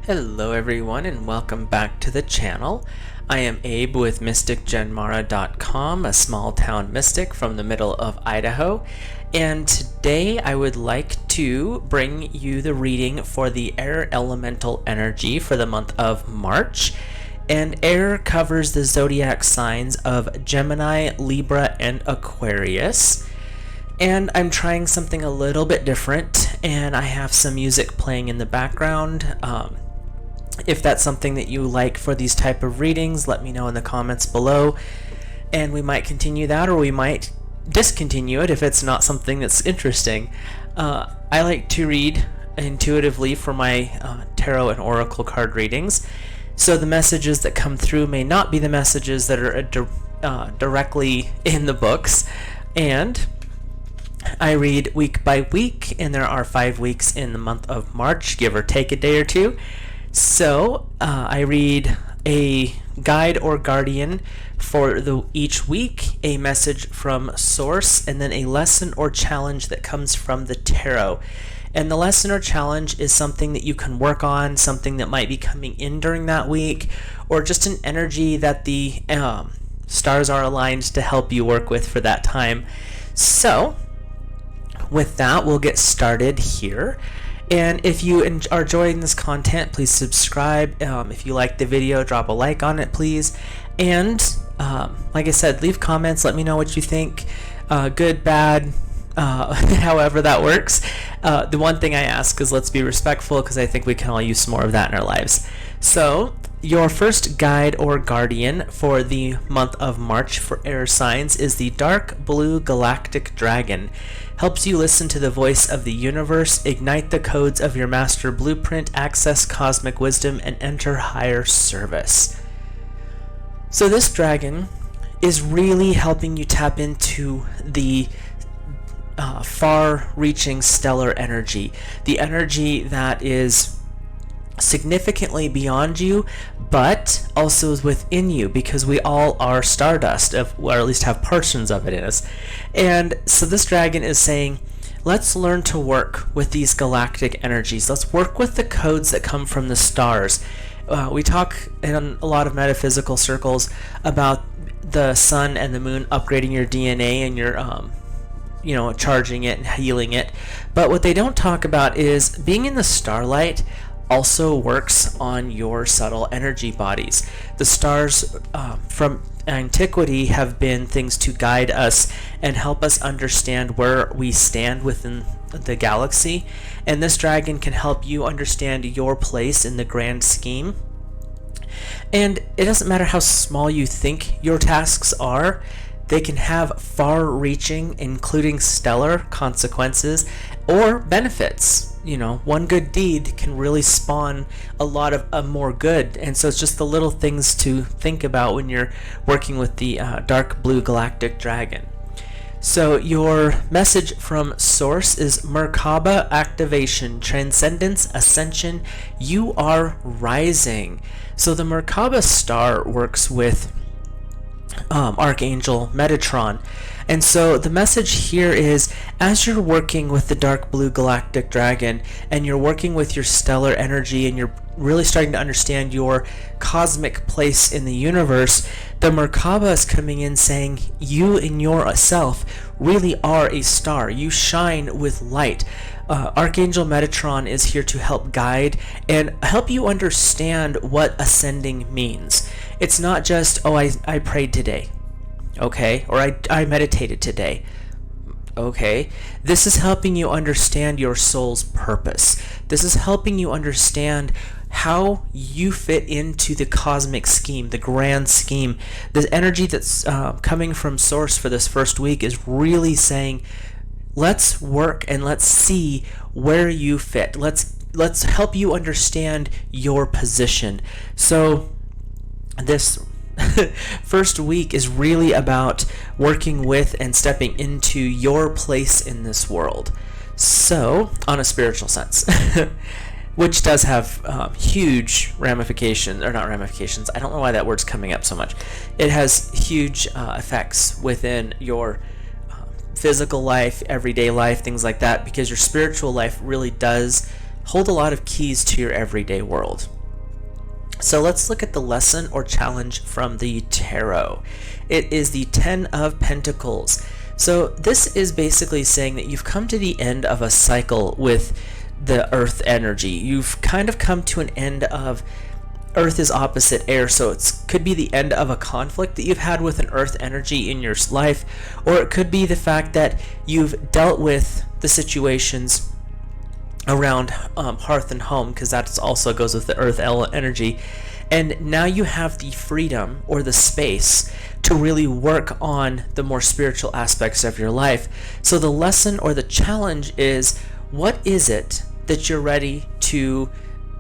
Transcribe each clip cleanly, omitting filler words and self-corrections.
Hello everyone and welcome back to the channel. I am Abe with MysticGenmara.com, a small town mystic from the middle of Idaho, and today I would like to bring you the reading for the air elemental energy for the month of March. And air covers the zodiac signs of Gemini, Libra, and Aquarius. And I'm trying something a little bit different, and I have some music playing in the background. If that's something that you like for these type of readings, let me know in the comments below, and we might continue that, or we might discontinue it if it's not something that's interesting. I like to read intuitively for my tarot and oracle card readings, so the messages that come through may not be the messages that are directly in the books. And I read week by week, and there are 5 weeks in the month of March, give or take a day or two. So I read a guide or guardian for each week, a message from source, and then a lesson or challenge that comes from the tarot. And the lesson or challenge is something that you can work on, something that might be coming in during that week, or just an energy that the stars are aligned to help you work with for that time. So with that, we'll get started here. And if you are enjoying this content, please subscribe. If you like the video, drop a like on it, please. And like I said, leave comments. Let me know what you think. Good, bad, however that works. The one thing I ask is let's be respectful, because I think we can all use some more of that in our lives. So your first guide or guardian for the month of March for air signs is the dark blue galactic dragon. Helps you listen to the voice of the universe, ignite the codes of your master blueprint, access cosmic wisdom, and enter higher service. So this dragon is really helping you tap into the far-reaching stellar energy, the energy that is significantly beyond you, but also is within you, because we all are stardust, or at least have portions of it in us. And so this dragon is saying, let's learn to work with these galactic energies. Let's work with the codes that come from the stars. We talk in a lot of metaphysical circles about the sun and the moon upgrading your DNA and your charging it and healing it. But what they don't talk about is being in the starlight also works on your subtle energy bodies. The stars from antiquity have been things to guide us and help us understand where we stand within the galaxy, and this dragon can help you understand your place in the grand scheme. And it doesn't matter how small you think your tasks are, they can have far-reaching, including stellar consequences or benefits. One good deed can really spawn a lot of more good, and so it's just the little things to think about when you're working with the dark blue galactic dragon. So your message from source is Merkaba activation, transcendence, ascension, you are rising. So the Merkaba star works with Archangel Metatron. And so the message here is, as you're working with the dark blue galactic dragon, and you're working with your stellar energy, and you're really starting to understand your cosmic place in the universe, the Merkaba is coming in saying, you in yourself really are a star. You shine with light. Archangel Metatron is here to help guide and help you understand what ascending means. It's not just, oh, I prayed today, okay, or I meditated today, okay. This is helping you understand your soul's purpose. This is helping you understand how you fit into the cosmic scheme, the grand scheme. The energy that's coming from source for this first week is really saying, let's work and let's see where you fit. Let's help you understand your position. So this first week is really about working with and stepping into your place in this world. So, on a spiritual sense, which does have huge ramifications, or not ramifications, I don't know why that word's coming up so much. It has huge effects within your physical life, everyday life, things like that, because your spiritual life really does hold a lot of keys to your everyday world. So let's look at the lesson or challenge from the tarot. It is the 10 of Pentacles. So this is basically saying that you've come to the end of a cycle with the earth energy. You've kind of come to an end of earth is opposite air, so it could be the end of a conflict that you've had with an earth energy in your life, or it could be the fact that you've dealt with the situations around hearth and home, because that also goes with the earth energy, and now you have the freedom or the space to really work on the more spiritual aspects of your life. So the lesson or the challenge is, what is it that you're ready to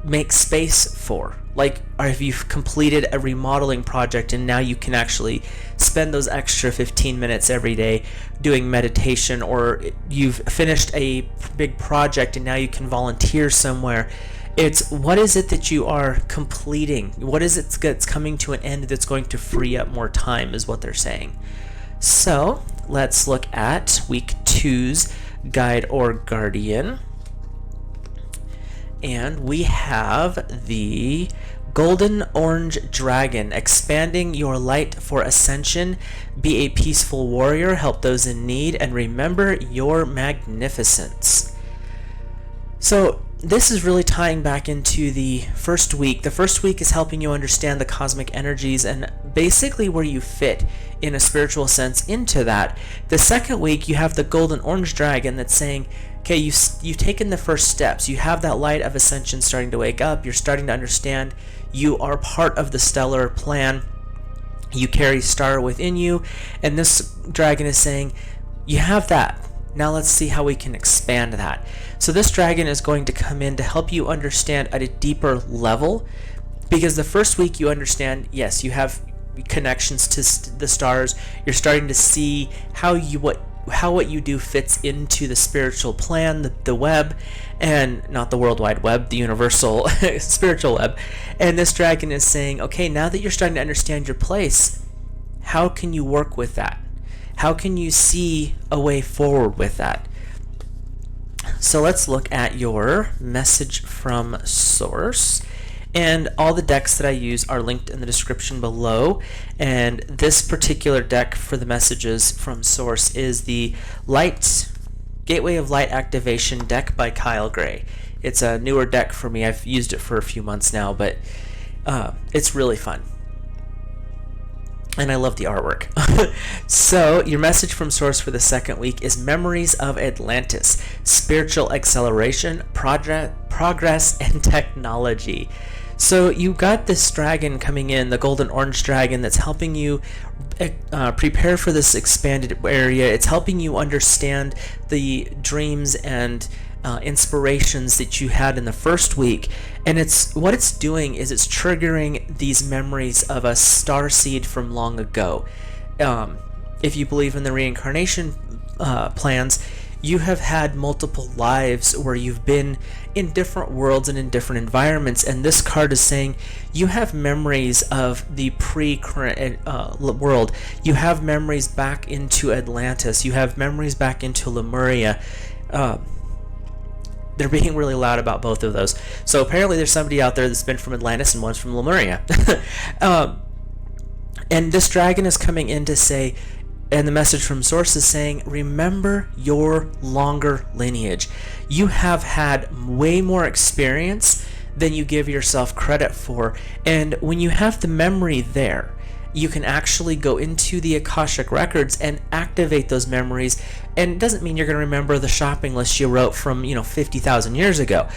make space for? Like, or if you've completed a remodeling project and now you can actually spend those extra 15 minutes every day doing meditation, or you've finished a big project and now you can volunteer somewhere. It's, what is it that you are completing? What is it that's coming to an end that's going to free up more time, is what they're saying. So let's look at week 2's guide or guardian. And we have the Golden Orange Dragon, expanding your light for ascension. Be a peaceful warrior, help those in need, and remember your magnificence. So this is really tying back into the first week. The first week is helping you understand the cosmic energies and basically where you fit in a spiritual sense into that. The second week, you have the Golden Orange Dragon that's saying, okay, you've taken the first steps. You have that light of ascension starting to wake up. You're starting to understand you are part of the stellar plan. You carry star within you. And this dragon is saying, you have that. Now let's see how we can expand that. So this dragon is going to come in to help you understand at a deeper level, because the first week you understand, yes, you have connections to the stars. You're starting to see how what you do fits into the spiritual plan, the web, and not the World Wide Web, the universal spiritual web. And this dragon is saying, okay, now that you're starting to understand your place, how can you work with that? How can you see a way forward with that? So let's look at your message from source. And all the decks that I use are linked in the description below. And this particular deck for the messages from source is the Gateway of Light Activation deck by Kyle Gray. It's a newer deck for me. I've used it for a few months now, but it's really fun. And I love the artwork. So your message from source for the second week is Memories of Atlantis, Spiritual Acceleration, Progress, and Technology. So you got this dragon coming in, the Golden Orange Dragon, that's helping you prepare for this expanded area. It's helping you understand the dreams and inspirations that you had in the first week, and what it's doing is it's triggering these memories of a star seed from long ago. If you believe in the reincarnation plans, you have had multiple lives where you've been in different worlds and in different environments, and this card is saying you have memories of the pre-current world. You have memories back into Atlantis. You have memories back into Lemuria. They're being really loud about both of those. So apparently there's somebody out there that's been from Atlantis and one's from Lemuria. And this dragon is coming in to say, and the message from source is saying, remember your longer lineage. You have had way more experience than you give yourself credit for. And when you have the memory there, you can actually go into the Akashic records and activate those memories. And it doesn't mean you're going to remember the shopping list you wrote from 50,000 years ago.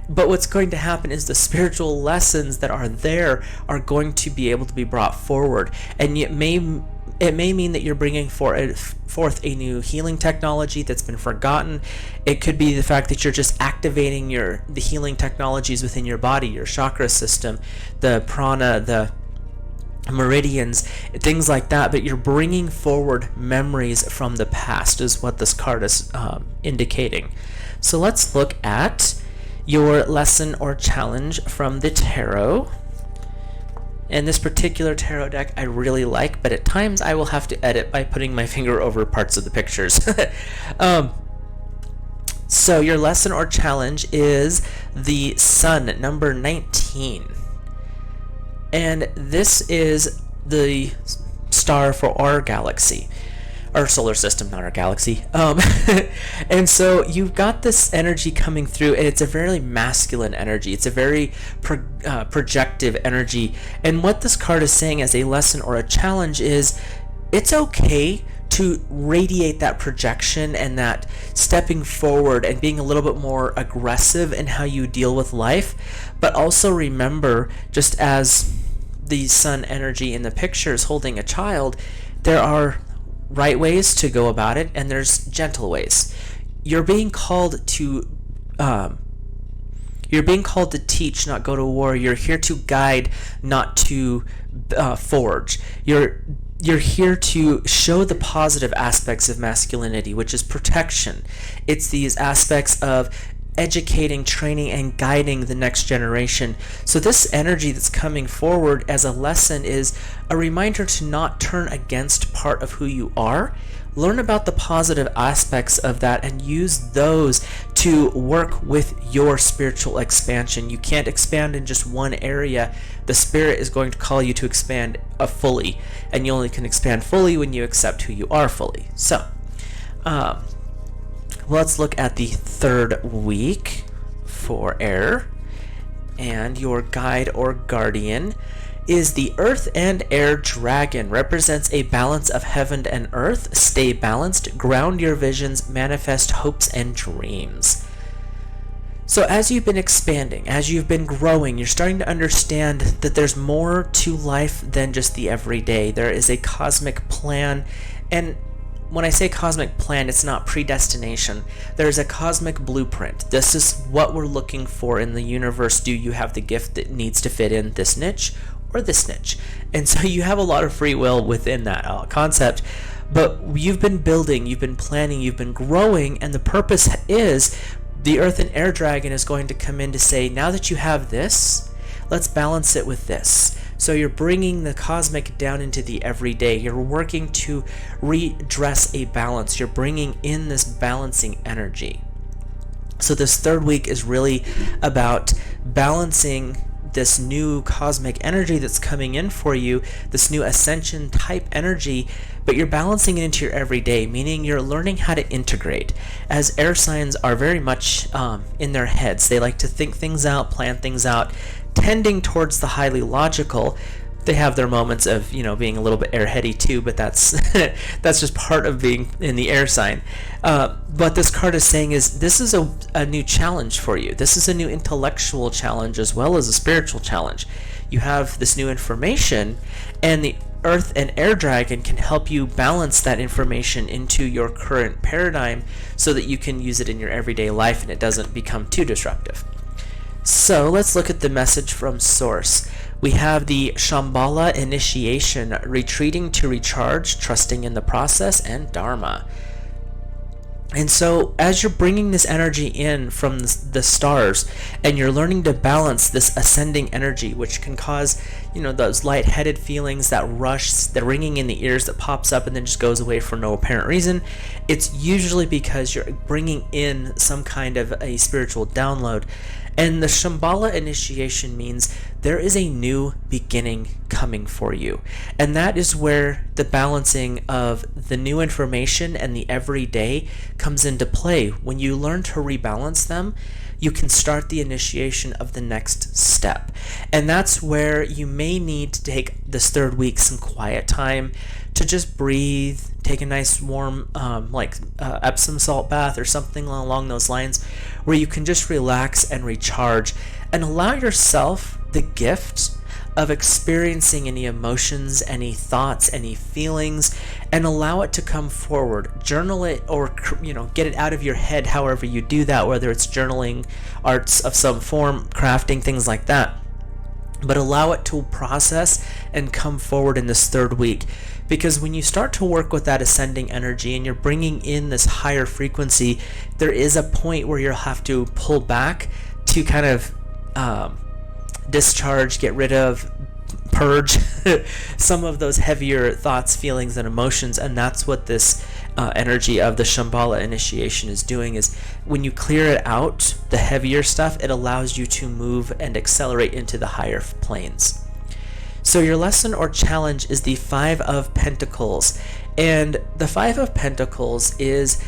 But what's going to happen is the spiritual lessons that are there are going to be able to be brought forward. And it may mean that you're bringing forth a new healing technology that's been forgotten. It could be the fact that you're just activating the healing technologies within your body, your chakra system, the prana, the meridians, things like that, but you're bringing forward memories from the past is what this card is indicating. So let's look at your lesson or challenge from the tarot. And this particular tarot deck I really like, but at times I will have to edit by putting my finger over parts of the pictures. So your lesson or challenge is the Sun, number 19. And this is the star for our galaxy, our solar system, not our galaxy. And so you've got this energy coming through, and it's a very masculine energy. It's a very projective energy. And what this card is saying as a lesson or a challenge is it's okay to radiate that projection and that stepping forward and being a little bit more aggressive in how you deal with life. But also remember, just as the sun energy in the picture is holding a child, there are right ways to go about it, and there's gentle ways. You're being called to teach, not go to war. You're here to guide, not to forge. You're here to show the positive aspects of masculinity, which is protection. It's these aspects of educating, training, and guiding the next generation. So this energy that's coming forward as a lesson is a reminder to not turn against part of who you are. Learn about the positive aspects of that and use those to work with your spiritual expansion. You can't expand in just one area. The Spirit is going to call you to expand fully, and you only can expand fully when you accept who you are fully. So, let's look at the third week for air, and your guide or guardian is the Earth and Air Dragon. Represents a balance of heaven and earth. Stay balanced, ground your visions, manifest hopes and dreams. So as you've been expanding, as you've been growing, you're starting to understand that there's more to life than just the everyday. There is a cosmic plan, and when I say cosmic plan, it's not predestination. There's a cosmic blueprint. This is what we're looking for in the universe. Do you have the gift that needs to fit in this niche or this niche? And so you have a lot of free will within that concept. But you've been building, you've been planning, you've been growing, and the purpose is the Earth and Air Dragon is going to come in to say, now that you have this, let's balance it with this. So you're bringing the cosmic down into the everyday. You're working to redress a balance. You're bringing in this balancing energy. So this third week is really about balancing this new cosmic energy that's coming in for you, this new ascension type energy, but you're balancing it into your everyday, meaning you're learning how to integrate. As air signs are very much in their heads, they like to think things out, plan things out, tending towards the highly logical. They have their moments of, being a little bit airheady too, but that's that's just part of being in the air sign. But this card is saying this is a new challenge for you. This is a new intellectual challenge as well as a spiritual challenge. You have this new information, and the Earth and Air Dragon can help you balance that information into your current paradigm so that you can use it in your everyday life and it doesn't become too disruptive. So let's look at the message from Source. We have the Shambhala initiation, retreating to recharge, trusting in the process, and Dharma. And so as you're bringing this energy in from the stars, and you're learning to balance this ascending energy, which can cause, those lightheaded feelings, that rush, the ringing in the ears that pops up and then just goes away for no apparent reason, it's usually because you're bringing in some kind of a spiritual download. And the Shambhala initiation means there is a new beginning coming for you. And that is where the balancing of the new information and the everyday comes into play. When you learn to rebalance them, you can start the initiation of the next step. And that's where you may need to take this third week some quiet time to just breathe, take a nice warm Epsom salt bath or something along those lines, where you can just relax and recharge and allow yourself the gift of experiencing any emotions, any thoughts, any feelings, and allow it to come forward. Journal it, or get it out of your head however you do that, whether it's journaling, arts of some form, crafting, things like that. But allow it to process and come forward in this third week. Because when you start to work with that ascending energy and you're bringing in this higher frequency, there is a point where you'll have to pull back to kind of discharge, get rid of, purge some of those heavier thoughts, feelings, and emotions. And that's what this energy of the Shambhala initiation is doing, is when you clear it out, the heavier stuff, it allows you to move and accelerate into the higher planes. So your lesson or challenge is the Five of Pentacles. And the Five of Pentacles is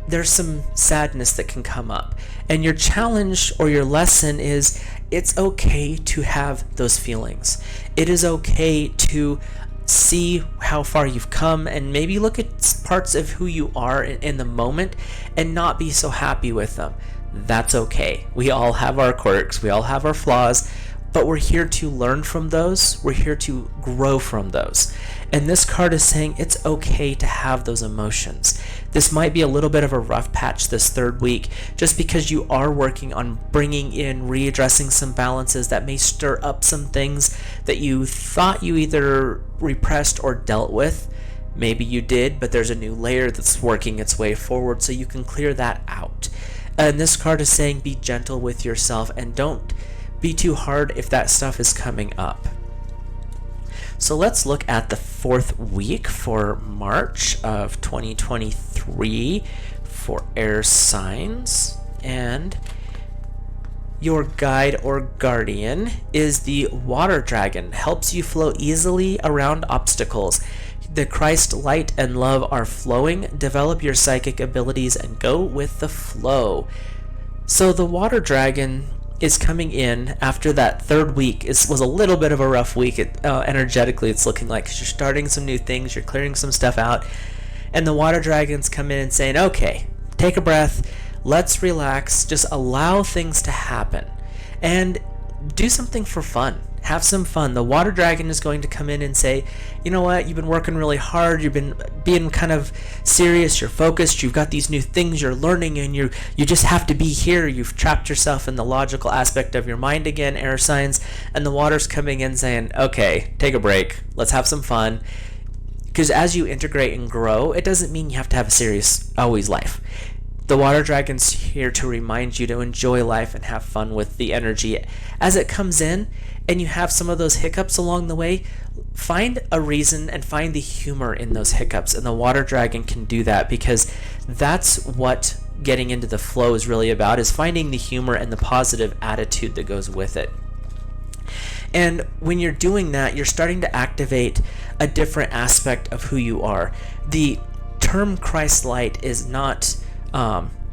there's some sadness that can come up. And your challenge or your lesson is it's okay to have those feelings. It is okay to see how far you've come and maybe look at parts of who you are in the moment and not be so happy with them. That's okay. We all have our quirks, we all have our flaws, but we're here to learn from those. We're here to grow from those. And this card is saying it's okay to have those emotions. This might be a little bit of a rough patch this third week, just because you are working on bringing in, readdressing some balances that may stir up some things that you thought you either repressed or dealt with. Maybe you did, but there's a new layer that's working its way forward, so you can clear that out. And this card is saying be gentle with yourself and don't be too hard if that stuff is coming up. So let's look at the fourth week for March of 2023 for air signs. And your guide or guardian is the water dragon. Helps you flow easily around obstacles. The Christ light and love are flowing. Develop your psychic abilities and go with the flow. So the water dragon is coming in after that third week. Was a little bit of a rough week. Energetically, it's looking like you're starting some new things, you're clearing some stuff out, and the water dragons come in and saying, okay, take a breath, let's relax, just allow things to happen, and do something for fun. Have some fun. The water dragon is going to come in and say, you know what, you've been working really hard, you've been being kind of serious, you're focused, you've got these new things you're learning, and you just have to be here. You've trapped yourself in the logical aspect of your mind again, air signs, and the water's coming in saying, okay, take a break, let's have some fun. Because as you integrate and grow, it doesn't mean you have to have a serious always life. The water dragon's here to remind you to enjoy life and have fun with the energy as it comes in. And you have some of those hiccups along the way, find a reason and find the humor in those hiccups. And the water dragon can do that, because that's what getting into the flow is really about, is finding the humor and the positive attitude that goes with it. And when you're doing that, you're starting to activate a different aspect of who you are. The term Christ light is not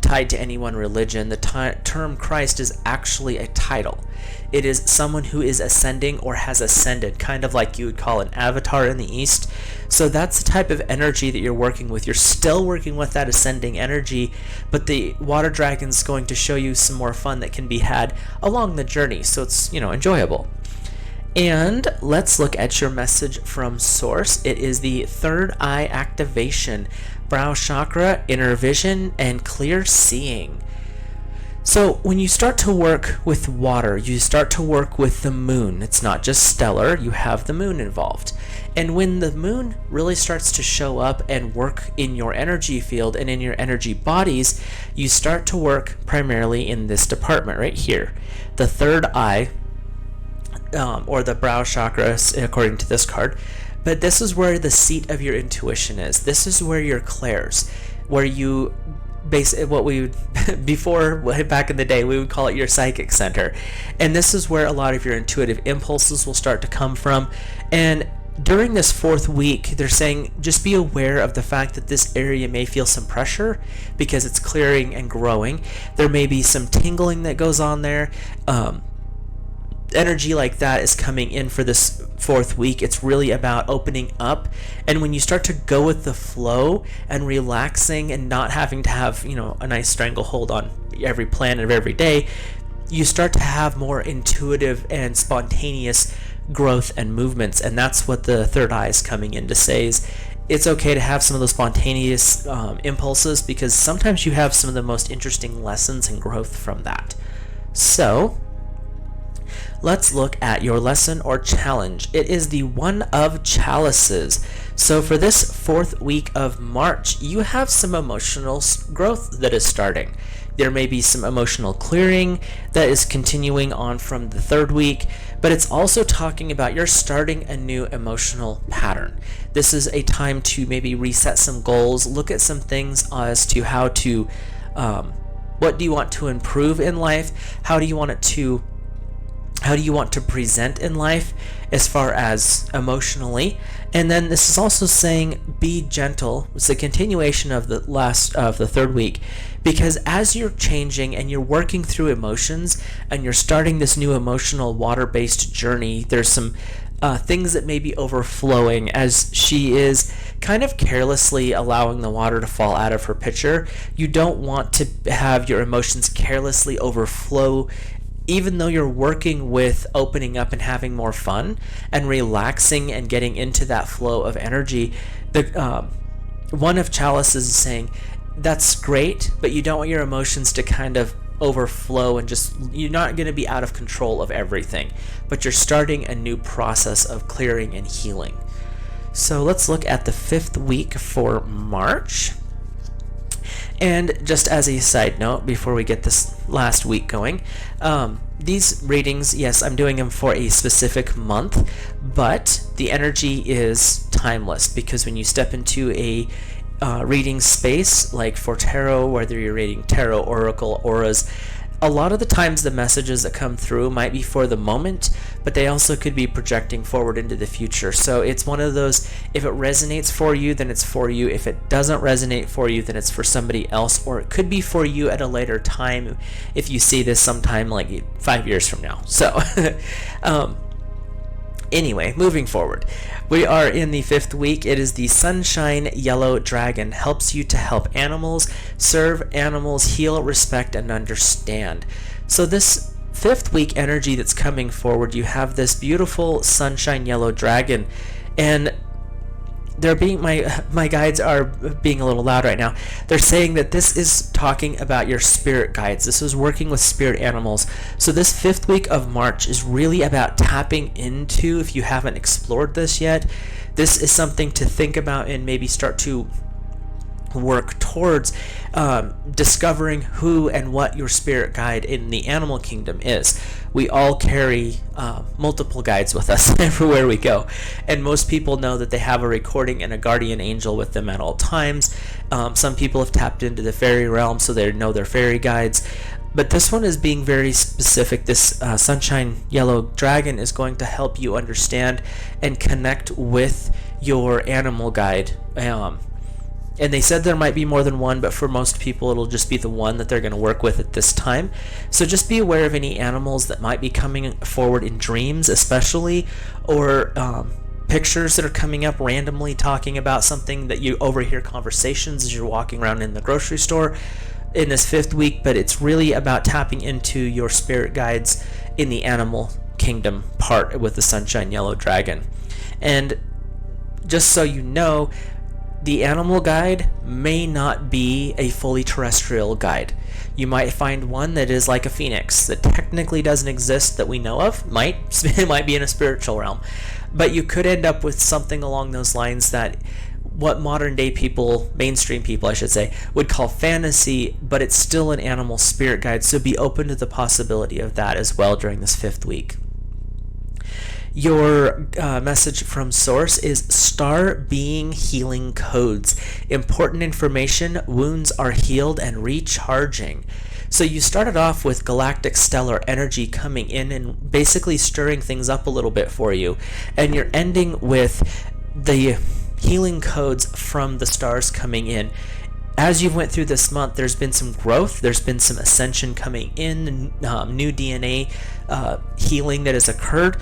tied to any one religion. The term Christ is actually a title. It is someone who is ascending or has ascended, kind of like you would call an avatar in the East. So that's the type of energy that you're working with. You're still working with that ascending energy, but the water dragon's going to show you some more fun that can be had along the journey, so it's, enjoyable. And let's look at your message from Source. It is the third eye activation, brow chakra, inner vision, and clear seeing. So when you start to work with water, you start to work with the moon. It's not just stellar, you have the moon involved. And when the moon really starts to show up and work in your energy field and in your energy bodies, you start to work primarily in this department right here. The third eye, or the brow chakra, according to this card. But this is where the seat of your intuition is. This is where your clairs, where you what we would before, back in the day, we would call it your psychic center. And this is where a lot of your intuitive impulses will start to come from. And during this fourth week, they're saying just be aware of the fact that this area may feel some pressure because it's clearing and growing. There may be some tingling that goes on there. Energy like that is coming in for this fourth week. It's really about opening up, and when you start to go with the flow and relaxing and not having to have a nice stranglehold on every plan of every day, you start to have more intuitive and spontaneous growth and movements. And that's what the third eye is coming in to say, is it's okay to have some of those spontaneous impulses, because sometimes you have some of the most interesting lessons and growth from that. So let's look at your lesson or challenge. It is the One of Chalices. So for this fourth week of March, you have some emotional growth that is starting. There may be some emotional clearing that is continuing on from the third week, but it's also talking about you're starting a new emotional pattern. This is a time to maybe reset some goals, look at some things as to how to, what do you want to improve in life? How do you want How do you want to present in life as far as emotionally? And then this is also saying be gentle. It's a continuation of the third week, because as you're changing and you're working through emotions and you're starting this new emotional water-based journey, there's some things that may be overflowing as she is kind of carelessly allowing the water to fall out of her pitcher. You don't want to have your emotions carelessly overflow, even though you're working with opening up and having more fun and relaxing and getting into that flow of energy. The one of chalices is saying that's great, but you don't want your emotions to kind of overflow and just, you're not going to be out of control of everything, but you're starting a new process of clearing and healing. So let's look at the 5th week for March. And just as a side note, before we get this last week going, these readings, yes, I'm doing them for a specific month, but the energy is timeless, because when you step into a reading space, like for tarot, whether you're reading tarot, oracle, auras, a lot of the times the messages that come through might be for the moment, but they also could be projecting forward into the future. So it's one of those, if it resonates for you, then it's for you. If it doesn't resonate for you, then it's for somebody else, or it could be for you at a later time if you see this sometime like 5 years from now. So anyway, moving forward, we are in the 5th week. It is the Sunshine Yellow Dragon. Helps you to help animals, serve animals, heal, respect, and understand. So this 5th week energy that's coming forward, you have this beautiful Sunshine Yellow Dragon, and they're being, my guides are being a little loud right now. They're saying that this is talking about your spirit guides. This is working with spirit animals. So this 5th week of March is really about tapping into, if you haven't explored this yet, this is something to think about and maybe start to work towards discovering who and what your spirit guide in the animal kingdom is. We all carry multiple guides with us everywhere we go, and most people know that they have a recording and a guardian angel with them at all times. Some people have tapped into the fairy realm, so they know their fairy guides, but this one is being very specific. This Sunshine Yellow Dragon is going to help you understand and connect with your animal guide. And they said there might be more than one, but for most people it'll just be the one that they're going to work with at this time. So just be aware of any animals that might be coming forward in dreams especially, or pictures that are coming up randomly talking about something that you overhear conversations as you're walking around in the grocery store in this 5th week. But it's really about tapping into your spirit guides in the animal kingdom part with the Sunshine Yellow Dragon. And just so you know, the animal guide may not be a fully terrestrial guide. You might find one that is like a phoenix that technically doesn't exist that we know of. It might be in a spiritual realm, but you could end up with something along those lines that what modern day people, mainstream people I should say, would call fantasy, but it's still an animal spirit guide. So be open to the possibility of that as well during this 5th week. Your message from Source is Star Being Healing Codes. Important information, wounds are healed and recharging. So you started off with galactic stellar energy coming in and basically stirring things up a little bit for you. And you're ending with the healing codes from the stars coming in. As you went through this month, there's been some growth, there's been some ascension coming in, new DNA healing that has occurred.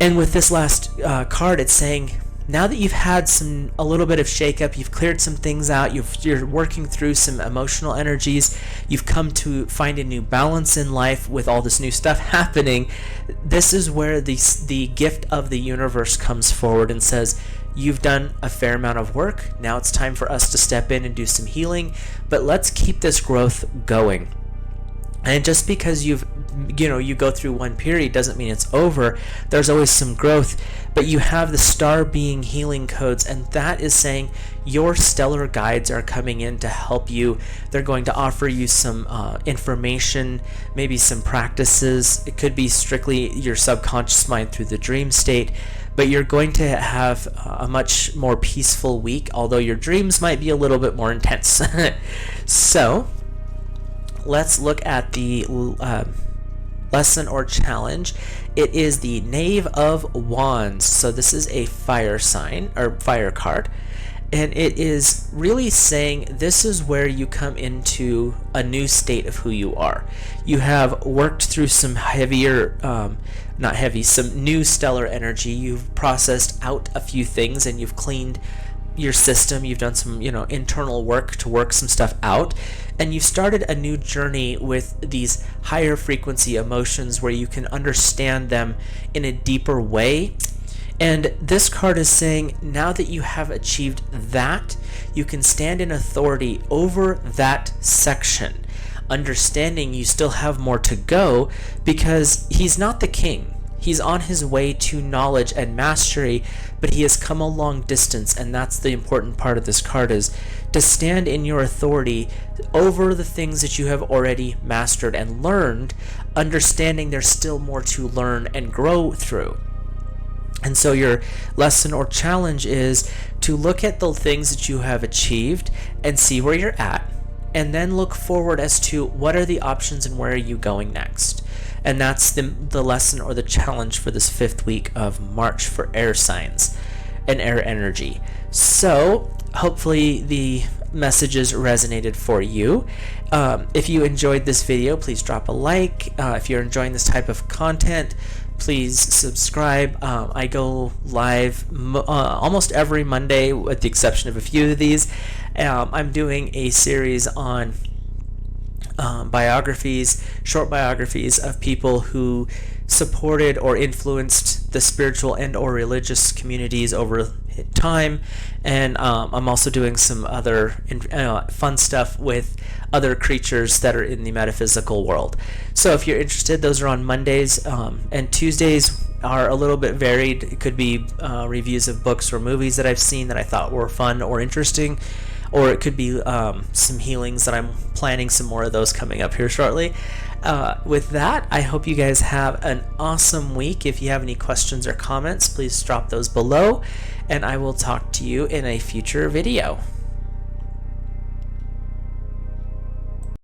And with this last card, it's saying, now that you've had a little bit of shakeup, you've cleared some things out, you're working through some emotional energies, you've come to find a new balance in life with all this new stuff happening, this is where the gift of the universe comes forward and says, you've done a fair amount of work, now it's time for us to step in and do some healing, but let's keep this growth going. And just because you go through one period doesn't mean it's over. There's always some growth, but you have the Star Being Healing Codes, and that is saying your stellar guides are coming in to help you. They're going to offer you some information, maybe some practices. It could be strictly your subconscious mind through the dream state, but you're going to have a much more peaceful week, although your dreams might be a little bit more intense. So let's look at the lesson or challenge, it is the Knave of Wands. So this is a fire sign or fire card. And it is really saying this is where you come into a new state of who you are. You have worked through some heavier, some new stellar energy. You've processed out a few things and you've cleaned your system. You've done some, internal work to work some stuff out. And you've started a new journey with these higher frequency emotions where you can understand them in a deeper way. And this card is saying now that you have achieved that, you can stand in authority over that section, understanding you still have more to go because he's not the king. He's on his way to knowledge and mastery, but he has come a long distance, and that's the important part of this card, is to stand in your authority over the things that you have already mastered and learned, understanding there's still more to learn and grow through. And so your lesson or challenge is to look at the things that you have achieved and see where you're at, and then look forward as to what are the options and where are you going next. And that's the lesson or the challenge for this 5th week of March for air signs and air energy. So hopefully the messages resonated for you. If you enjoyed this video, please drop a like. If you're enjoying this type of content, please subscribe. I go live almost every Monday with the exception of a few of these. I'm doing a series on biographies, short biographies of people who supported or influenced the spiritual and or religious communities over time. And I'm also doing some other fun stuff with other creatures that are in the metaphysical world. So if you're interested, those are on Mondays, and Tuesdays are a little bit varied. It could be reviews of books or movies that I've seen that I thought were fun or interesting, or it could be some healings that I'm planning some more of those coming up here shortly. With that, I hope you guys have an awesome week. If you have any questions or comments, please drop those below, and I will talk to you in a future video.